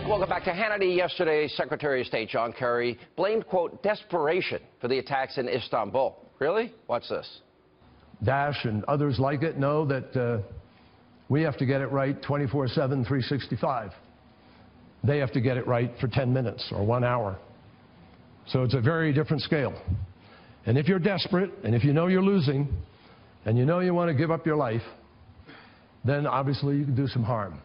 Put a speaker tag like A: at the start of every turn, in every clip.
A: Welcome back to Hannity. Yesterday, Secretary of State John Kerry blamed, quote, desperation for the attacks in Istanbul. Really? Watch this.
B: Daesh and others like it know that we have to get it right 24/7, 365. They have to get it right for 10 minutes or 1 hour. So it's a very different scale. And if you're desperate, and if you know you're losing, and you know you want to give up your life, then obviously you can do some harm.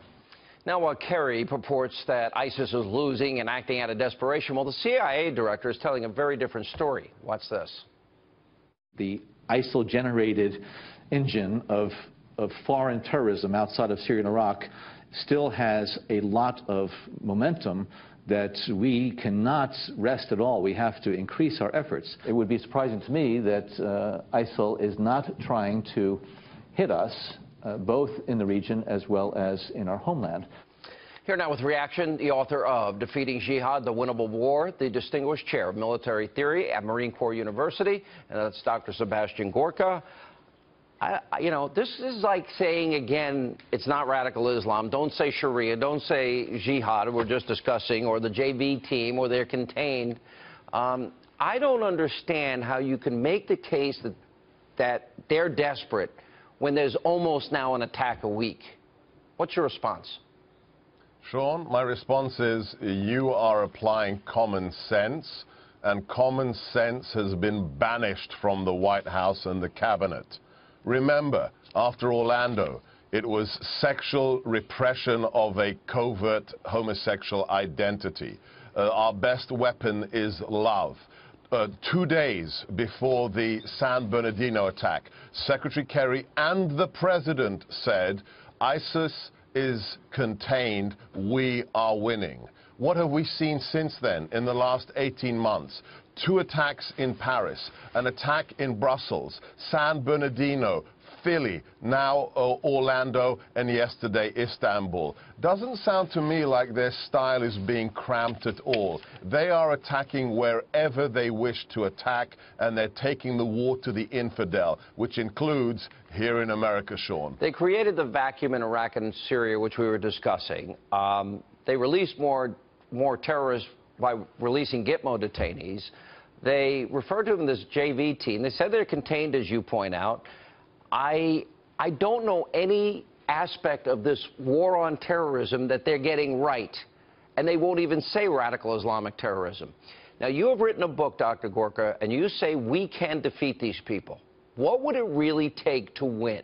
A: Now, while Kerry purports that ISIS is losing and acting out of desperation, well, the CIA director is telling a very different story. Watch this.
C: The ISIL-generated engine of foreign terrorism outside of Syria and Iraq still has a lot of momentum that we cannot rest at all. We have to increase our efforts. It would be surprising to me that ISIL is not trying to hit us, both in the region as well as in our homeland.
A: Here now with reaction, the author of Defeating Jihad, The Winnable War, the Distinguished Chair of Military Theory at Marine Corps University, and that's Dr. Sebastian Gorka. You know, this is like saying, again, it's not radical Islam. Don't say Sharia. Don't say Jihad, we're just discussing, or the JV team, or they're contained. I don't understand how you can make the case that they're desperate when there's almost now an attack a week. What's your response?
D: Sean, my response is you are applying common sense, and common sense has been banished from the White House and the cabinet. Remember, after Orlando, it was sexual repression of a covert homosexual identity. Our best weapon is love. 2 days before the San Bernardino attack, Secretary Kerry and the President said, ISIS is contained, we are winning. What have we seen since then in the last 18 months? 2 attacks in Paris, an attack in Brussels, San Bernardino, Philly, now Orlando, and yesterday Istanbul. Doesn't sound to me like their style is being cramped at all. They are attacking wherever they wish to attack, and they're taking the war to the infidel, which includes here in America, Sean.
A: They created the vacuum in Iraq and Syria, which we were discussing. They released more terrorists by releasing Gitmo detainees. They referred to them as JV team. They said they're contained, as you point out. I don't know any aspect of this war on terrorism that they're getting right, and they won't even say radical Islamic terrorism. Now, you have written a book, Dr. Gorka, and you say we can defeat these people. What would it really take to win?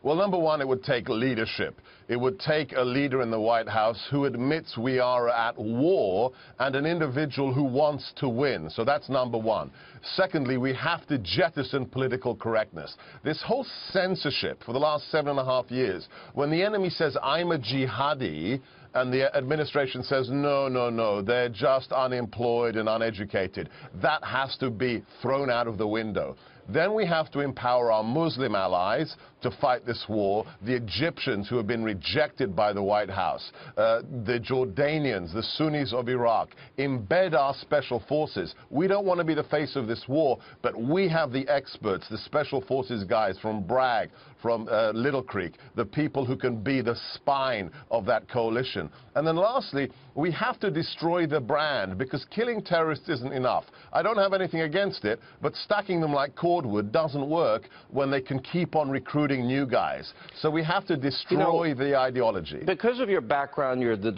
D: Well, number one, it would take leadership. It would take a leader in the White House who admits we are at war and an individual who wants to win. So that's number one. Secondly, we have to jettison political correctness. This whole censorship for the last 7.5 years, when the enemy says, I'm a jihadi, and the administration says, no, no, no, they're just unemployed and uneducated. That has to be thrown out of the window. Then we have to empower our Muslim allies to fight this war, the Egyptians who have been rejected by the White House, the Jordanians, the Sunnis of Iraq, embed our special forces. We don't want to be the face of this war, but we have the experts, the special forces guys from Bragg, from Little Creek, the people who can be the spine of that coalition. And then lastly, we have to destroy the brand, because killing terrorists isn't enough. I don't have anything against it, but stacking them like cordwood doesn't work when they can keep on recruiting new guys. So we have to destroy the ideology.
A: Because of your background, you're the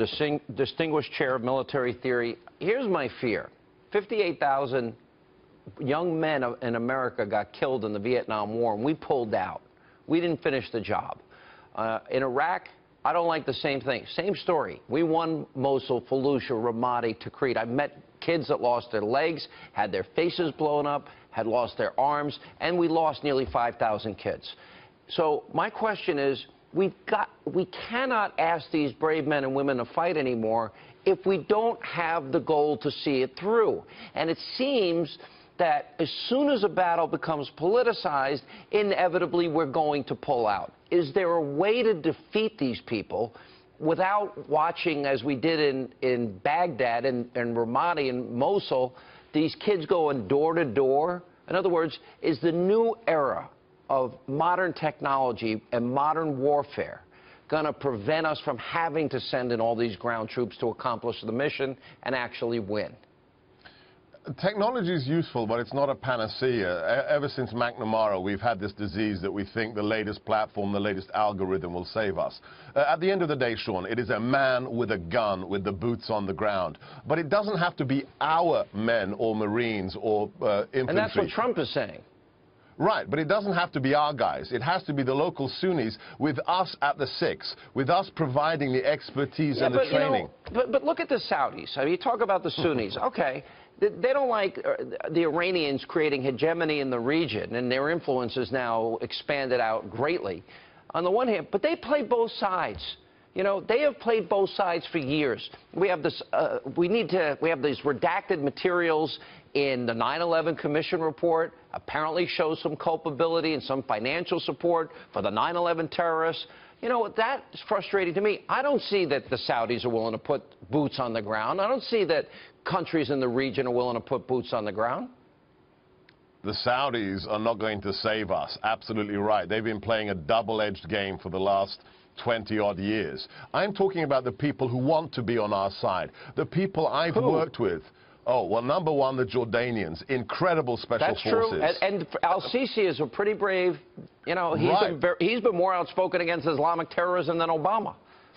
A: Distinguished Chair of Military Theory. Here's my fear. 58,000 young men in America got killed in the Vietnam War, and we pulled out. We didn't finish the job. In Iraq, I don't like the same thing. Same story. We won Mosul, Fallujah, Ramadi, Tikrit. I've met kids that lost their legs, had their faces blown up, had lost their arms, and we lost nearly 5,000 kids. So my question is, we cannot ask these brave men and women to fight anymore if we don't have the goal to see it through. And it seems that as soon as a battle becomes politicized, inevitably we're going to pull out. Is there a way to defeat these people without watching, as we did in Baghdad and Ramadi and Mosul, these kids going door to door? In other words, is the new era of modern technology and modern warfare going to prevent us from having to send in all these ground troops to accomplish the mission and actually win?
D: Technology is useful, but it's not a panacea. Ever since McNamara, we've had this disease that we think the latest platform, the latest algorithm will save us. At the end of the day, Sean, it is a man with a gun, with the boots on the ground. But it doesn't have to be our men or Marines or infantry.
A: And that's what Trump is saying.
D: Right, but it doesn't have to be our guys. It has to be the local Sunnis with us at the six, with us providing the expertise and the training.
A: But look at the Saudis. I mean, you talk about the Sunnis. Okay. They don't like the Iranians creating hegemony in the region, and their influence is now expanded out greatly. On the one hand, but they play both sides. You know, they have played both sides for years. We have this. We have these redacted materials in the 9/11 Commission report. Apparently, shows some culpability and some financial support for the 9/11 terrorists. You know, that's frustrating to me. I don't see that the Saudis are willing to put boots on the ground. I don't see that countries in the region are willing to put boots on the ground.
D: The Saudis are not going to save us. Absolutely right. They've been playing a double-edged game for the last 20-odd years. I'm talking about the people who want to be on our side, the people I've worked with. Oh, well, number one, the Jordanians, incredible special forces.
A: That's true, and al-Sisi is a pretty brave, you know, he's been more outspoken against Islamic terrorism than Obama.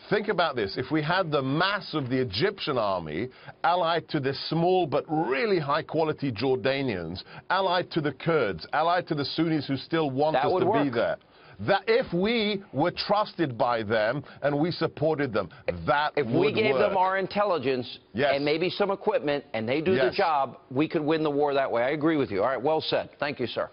D: Think about this. If we had the mass of the Egyptian army allied to the small but really high-quality Jordanians, allied to the Kurds, allied to the Sunnis who still want us to be there, that if we were trusted by them and we supported them, that would work.
A: If we gave them our intelligence and maybe some equipment and they do the job, we could win the war that way. I agree with you. All right, well said. Thank you, sir.